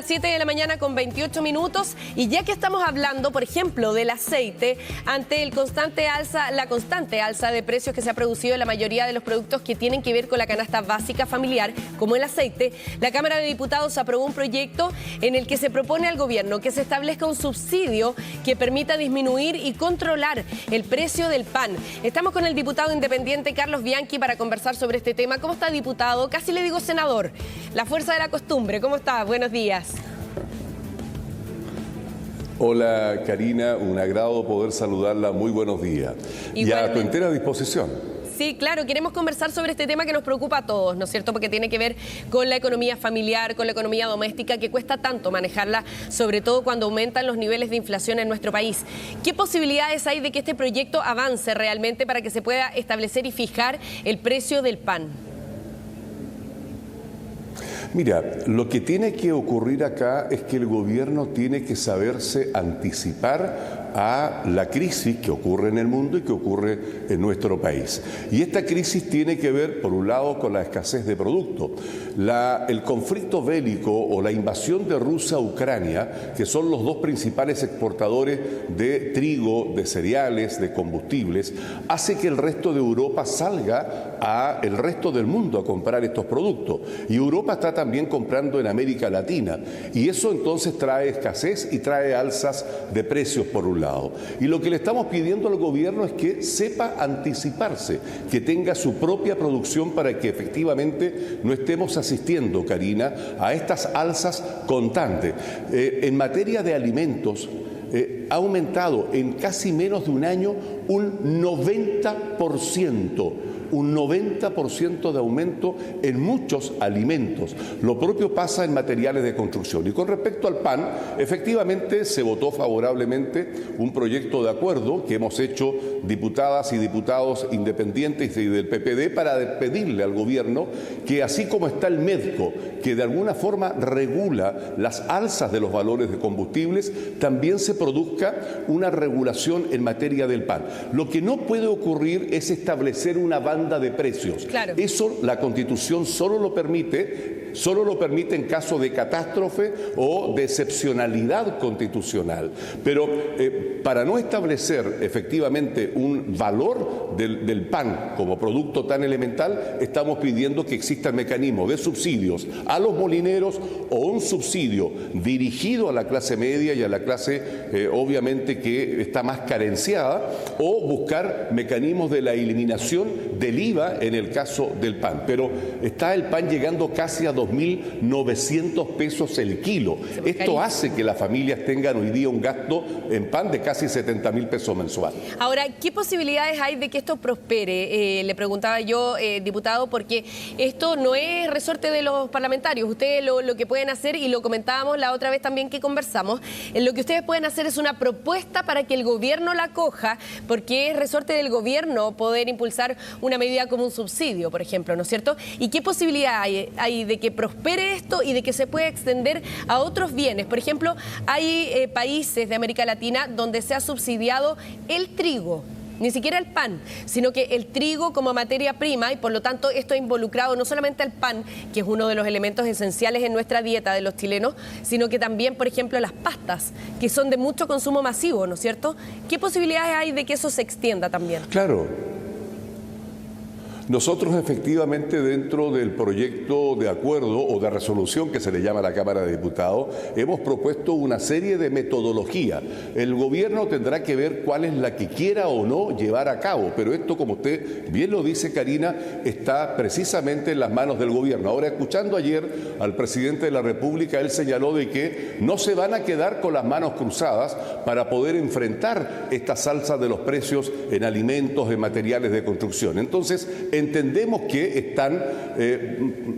7 de la mañana con 28 minutos y ya que estamos hablando, por ejemplo, del aceite, ante la constante alza de precios que se ha producido en la mayoría de los productos que tienen que ver con la canasta básica familiar, como el aceite, la Cámara de Diputados aprobó un proyecto en el que se propone al gobierno que se establezca un subsidio que permita disminuir y controlar el precio del pan. Estamos con el diputado independiente Carlos Bianchi para conversar sobre este tema. ¿Cómo está, diputado? Casi le digo senador. La fuerza de la costumbre. ¿Cómo está? Buenos días. Hola Karina, un agrado poder saludarla, muy buenos días. Y a tu entera disposición. Sí, claro, queremos conversar sobre este tema que nos preocupa a todos, ¿no es cierto? Porque tiene que ver con la economía familiar, con la economía doméstica, que cuesta tanto manejarla, sobre todo cuando aumentan los niveles de inflación en nuestro país. ¿Qué posibilidades hay de que este proyecto avance realmente para que se pueda establecer y fijar el precio del pan? Mira, lo que tiene que ocurrir acá es que el gobierno tiene que saberse anticipar a la crisis que ocurre en el mundo y que ocurre en nuestro país. Y esta crisis tiene que ver, por un lado, con la escasez de productos. El conflicto bélico o la invasión de Rusia a Ucrania, que son los dos principales exportadores de trigo, de cereales, de combustibles, hace que el resto de Europa salga al resto del mundo a comprar estos productos. Y Europa está también comprando en América Latina. Y eso entonces trae escasez y trae alzas de precios por un lado. Y lo que le estamos pidiendo al gobierno es que sepa anticiparse, que tenga su propia producción para que efectivamente no estemos asistiendo, Karina, a estas alzas constantes. En materia de alimentos, ha aumentado en casi menos de un año un 90%. Un 90% de aumento en muchos alimentos. Lo propio pasa en materiales de construcción. Y con respecto al pan, efectivamente se votó favorablemente un proyecto de acuerdo que hemos hecho diputadas y diputados independientes y del PPD para pedirle al gobierno que, así como está el MEDCO, que de alguna forma regula las alzas de los valores de combustibles, también se produzca una regulación en materia del pan. Lo que no puede ocurrir es establecer una banda de precios. Claro. Eso la Constitución solo lo permite en caso de catástrofe o de excepcionalidad constitucional. Pero para no establecer efectivamente un valor del pan como producto tan elemental, estamos pidiendo que exista el mecanismo de subsidios a los molineros o un subsidio dirigido a la clase media y a la clase obviamente que está más carenciada, o buscar mecanismos de la eliminación del IVA en el caso del pan. Pero está el pan llegando casi a 2.900 pesos el kilo. Esto hace que las familias tengan hoy día un gasto en pan de casi 70.000 pesos mensual. Ahora, ¿qué posibilidades hay de que esto prospere? Le preguntaba yo, diputado, porque esto no es resorte de los parlamentarios. Ustedes lo que pueden hacer, y lo comentábamos la otra vez también que conversamos, lo que ustedes pueden hacer es una propuesta para que el gobierno la acoja, porque es resorte del gobierno poder impulsar una medida como un subsidio, por ejemplo, ¿no es cierto? ¿Y qué posibilidad hay de que prospere esto y de que se pueda extender a otros bienes? Por ejemplo, hay países de América Latina donde se ha subsidiado el trigo. Ni siquiera el pan, sino que el trigo como materia prima, y por lo tanto esto ha involucrado no solamente al pan, que es uno de los elementos esenciales en nuestra dieta de los chilenos, sino que también, por ejemplo, las pastas, que son de mucho consumo masivo, ¿no es cierto? ¿Qué posibilidades hay de que eso se extienda también? Claro. Nosotros efectivamente, dentro del proyecto de acuerdo o de resolución que se le llama a la Cámara de Diputados, hemos propuesto una serie de metodologías. El gobierno tendrá que ver cuál es la que quiera o no llevar a cabo, pero esto, como usted bien lo dice, Karina, está precisamente en las manos del gobierno. Ahora, escuchando ayer al presidente de la República, él señaló de que no se van a quedar con las manos cruzadas para poder enfrentar estas alzas de los precios en alimentos, en materiales de construcción. Entonces, entendemos que están,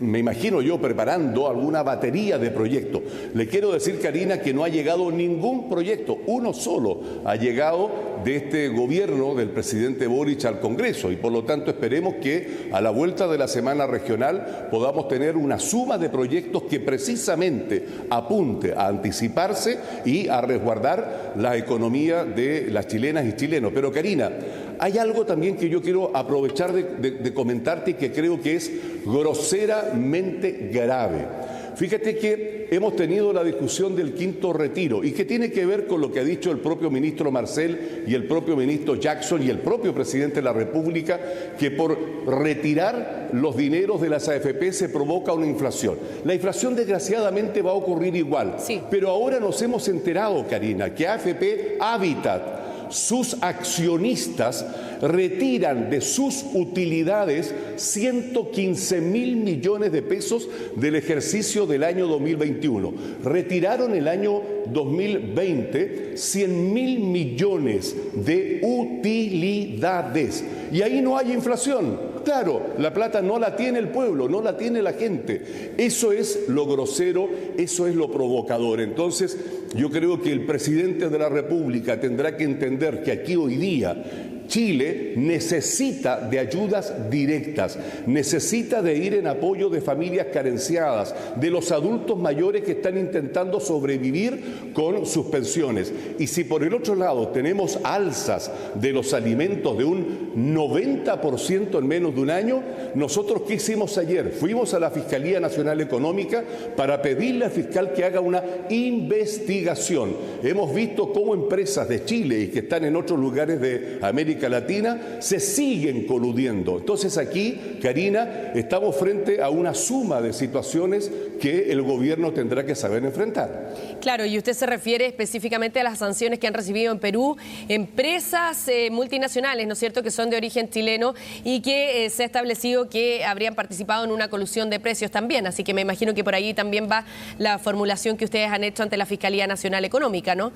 me imagino yo, preparando alguna batería de proyectos. Le quiero decir, Karina, que no ha llegado ningún proyecto, uno solo ha llegado de este gobierno del presidente Boric al Congreso, y por lo tanto esperemos que a la vuelta de la semana regional podamos tener una suma de proyectos que precisamente apunte a anticiparse y a resguardar la economía de las chilenas y chilenos. Pero, Karina, hay algo también que yo quiero aprovechar de comentarte y que creo que es groseramente grave. Fíjate que hemos tenido la discusión del quinto retiro y que tiene que ver con lo que ha dicho el propio ministro Marcel y el propio ministro Jackson y el propio presidente de la República, que por retirar los dineros de las AFP se provoca una inflación. La inflación desgraciadamente va a ocurrir igual, sí. Pero ahora nos hemos enterado, Karina, que AFP Habitat, sus accionistas, retiran de sus utilidades 115.000 millones de pesos del ejercicio del año 2021. Retiraron el año 2020 100.000 millones de utilidades. Y ahí no hay inflación. Claro, la plata no la tiene el pueblo, no la tiene la gente. Eso es lo grosero, eso es lo provocador. Entonces, yo creo que el presidente de la República tendrá que entender que aquí hoy día Chile necesita de ayudas directas, necesita de ir en apoyo de familias carenciadas, de los adultos mayores que están intentando sobrevivir con sus pensiones. Y si por el otro lado tenemos alzas de los alimentos de un 90% en menos de un año, nosotros ¿qué hicimos ayer? Fuimos a la Fiscalía Nacional Económica para pedirle al fiscal que haga una investigación. Hemos visto cómo empresas de Chile y que están en otros lugares de América Latina se siguen coludiendo. Entonces aquí, Karina, estamos frente a una suma de situaciones que el gobierno tendrá que saber enfrentar. Claro, y usted se refiere específicamente a las sanciones que han recibido en Perú empresas multinacionales, ¿no es cierto?, que son de origen chileno y que se ha establecido que habrían participado en una colusión de precios también. Así que me imagino que por ahí también va la formulación que ustedes han hecho ante la Fiscalía Nacional Económica, ¿no?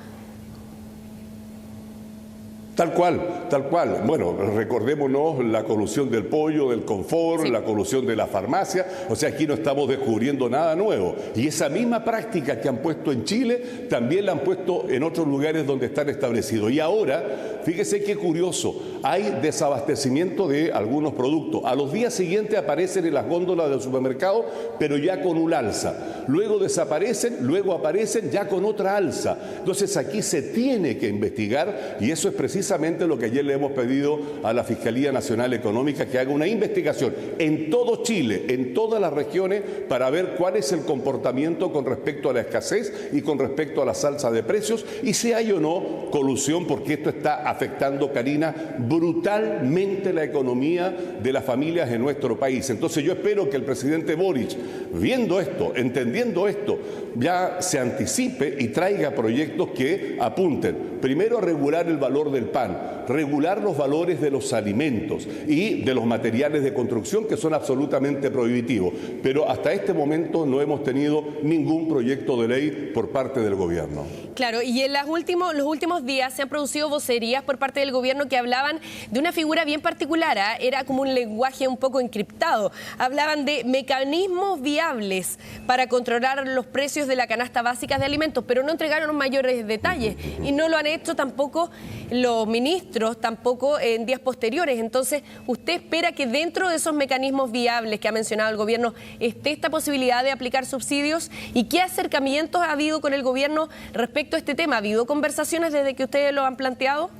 Tal cual, tal cual. Bueno, recordémonos la colusión del pollo, del confort, sí, la colusión de la farmacia. O sea, aquí no estamos descubriendo nada nuevo. Y esa misma práctica que han puesto en Chile, también la han puesto en otros lugares donde están establecidos. Y ahora, fíjese qué curioso, hay desabastecimiento de algunos productos. A los días siguientes aparecen en las góndolas del supermercado, pero ya con un alza. Luego desaparecen, luego aparecen ya con otra alza. Entonces aquí se tiene que investigar y eso es precisamente lo que ayer le hemos pedido a la Fiscalía Nacional Económica, que haga una investigación en todo Chile, en todas las regiones, para ver cuál es el comportamiento con respecto a la escasez y con respecto a la alza de precios y si hay o no colusión, porque esto está afectando, Karina, brutalmente la economía de las familias en nuestro país. Entonces yo espero que el presidente Boric, viendo esto, entendiendo esto, ya se anticipe y traiga proyectos que apunten primero a regular el valor del pan, regular los valores de los alimentos y de los materiales de construcción que son absolutamente prohibitivos. Pero hasta este momento no hemos tenido ningún proyecto de ley por parte del gobierno. Claro, y en los últimos días se han producido vocerías por parte del gobierno que hablaban de una figura bien particular, ¿eh? Era como un lenguaje un poco encriptado. Hablaban de mecanismos viables para controlar los precios de la canasta básica de alimentos, pero no entregaron mayores detalles y no lo han hecho tampoco los ministros, tampoco en días posteriores. Entonces, ¿usted espera que dentro de esos mecanismos viables que ha mencionado el gobierno esté esta posibilidad de aplicar subsidios? ¿Y qué acercamientos ha habido con el gobierno respecto a este tema? ¿Ha habido conversaciones desde que ustedes lo han planteado?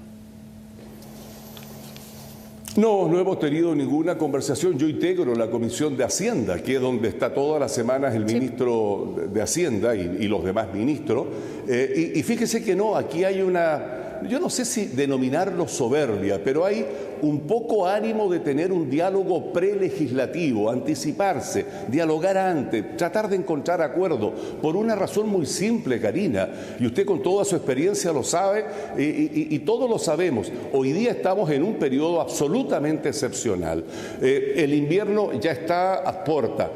No, no hemos tenido ninguna conversación. Yo integro la Comisión de Hacienda, que es donde está todas las semanas el ministro de Hacienda y los demás ministros. Y fíjese que no, aquí hay una, yo no sé si denominarlo soberbia, pero hay un poco ánimo de tener un diálogo prelegislativo, anticiparse, dialogar antes, tratar de encontrar acuerdos, por una razón muy simple, Karina, y usted con toda su experiencia lo sabe y todos lo sabemos. Hoy día estamos en un periodo absolutamente excepcional. El invierno ya está a puerta.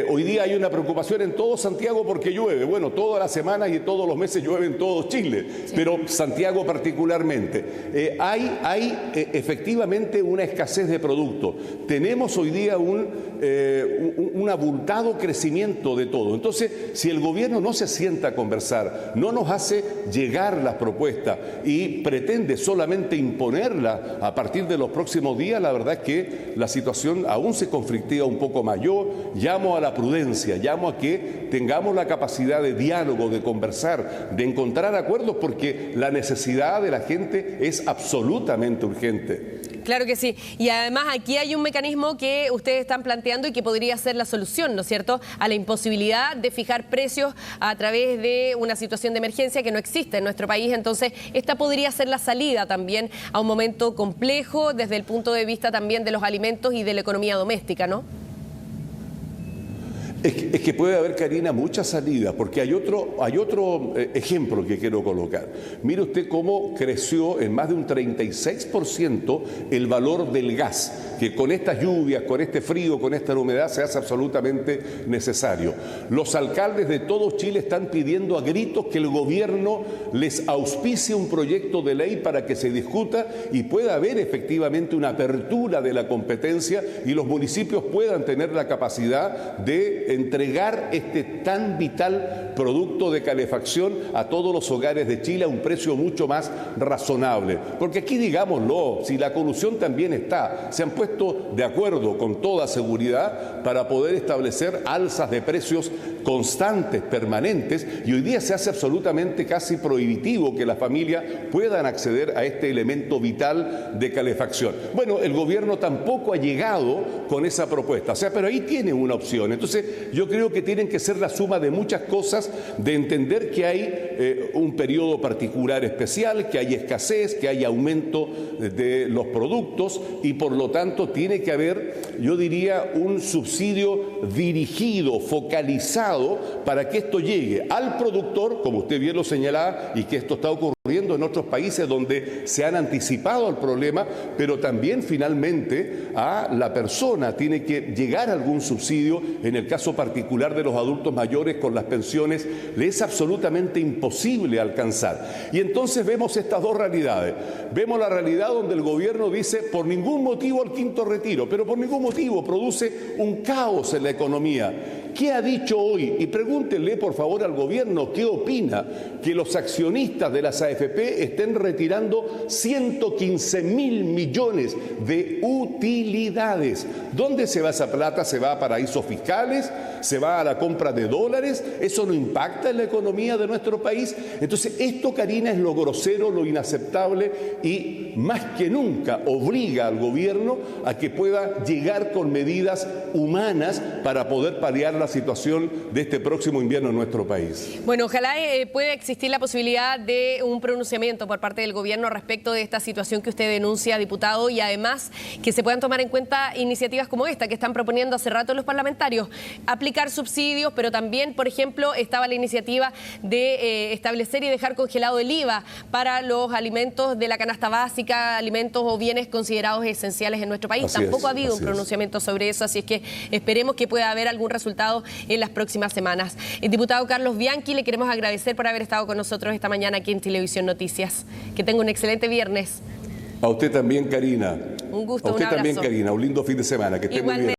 Hoy día hay una preocupación en todo Santiago porque llueve. Bueno, todas las semanas y todos los meses llueve en todo Chile, sí, pero Santiago particularmente. Hay efectivamente una escasez de productos. Tenemos hoy día un abultado crecimiento de todo. Entonces, si el gobierno no se sienta a conversar, no nos hace llegar las propuestas y pretende solamente imponerlas a partir de los próximos días, la verdad es que la situación aún se conflictiva un poco más. Yo llamo a la prudencia, llamo a que tengamos la capacidad de diálogo, de conversar, de encontrar acuerdos, porque la necesidad de la gente es absolutamente urgente. Claro que sí. Y además aquí hay un mecanismo que ustedes están planteando y que podría ser la solución, ¿no es cierto?, a la imposibilidad de fijar precios a través de una situación de emergencia que no existe en nuestro país. Entonces, esta podría ser la salida también a un momento complejo desde el punto de vista también de los alimentos y de la economía doméstica, ¿no? Es que puede haber, Karina, muchas salidas, porque hay otro ejemplo que quiero colocar. Mire usted cómo creció en más de un 36% el valor del gas, que con estas lluvias, con este frío, con esta humedad se hace absolutamente necesario. Los alcaldes de todo Chile están pidiendo a gritos que el gobierno les auspicie un proyecto de ley para que se discuta y pueda haber efectivamente una apertura de la competencia y los municipios puedan tener la capacidad de entregar este tan vital producto de calefacción a todos los hogares de Chile a un precio mucho más razonable. Porque aquí, digámoslo, si la colusión también está, se han puesto de acuerdo con toda seguridad para poder establecer alzas de precios constantes, permanentes, y hoy día se hace absolutamente casi prohibitivo que las familias puedan acceder a este elemento vital de calefacción. Bueno, el gobierno tampoco ha llegado con esa propuesta, pero ahí tiene una opción. Entonces, yo creo que tienen que ser la suma de muchas cosas, de entender que hay un periodo particular especial, que hay escasez, que hay aumento de los productos y por lo tanto tiene que haber, yo diría, un subsidio dirigido, focalizado para que esto llegue al productor, como usted bien lo señalaba, y que esto está ocurriendo en otros países donde se han anticipado al problema, pero también finalmente a la persona tiene que llegar algún subsidio. En el caso particular de los adultos mayores con las pensiones, le es absolutamente imposible alcanzar. Y entonces vemos estas dos realidades. Vemos la realidad donde el gobierno dice por ningún motivo al quinto retiro, pero por ningún motivo produce un caos en la economía. ¿Qué ha dicho hoy? Y pregúntenle por favor al gobierno qué opina que los accionistas de las AFP estén retirando 115.000 millones de utilidades. ¿Dónde se va esa plata? ¿Se va a paraísos fiscales? ¿Se va a la compra de dólares? ¿Eso no impacta en la economía de nuestro país? Entonces esto, Karina, es lo grosero, lo inaceptable y más que nunca obliga al gobierno a que pueda llegar con medidas humanas para poder paliar la situación de este próximo invierno en nuestro país. Bueno, ojalá pueda existir la posibilidad de un pronunciamiento por parte del gobierno respecto de esta situación que usted denuncia, diputado, y además que se puedan tomar en cuenta iniciativas como esta que están proponiendo hace rato los parlamentarios, aplicar subsidios, pero también, por ejemplo, estaba la iniciativa de establecer y dejar congelado el IVA para los alimentos de la canasta básica, alimentos o bienes considerados esenciales en nuestro país. Tampoco ha habido un pronunciamiento sobre eso, así es que esperemos que pueda haber algún resultado en las próximas semanas. El diputado Carlos Bianchi, le queremos agradecer por haber estado con nosotros esta mañana aquí en Televisión Noticias. Que tenga un excelente viernes. A usted también, Karina. Un gusto, a usted un abrazo. También, Karina. Un lindo fin de semana. Que esté muy bien.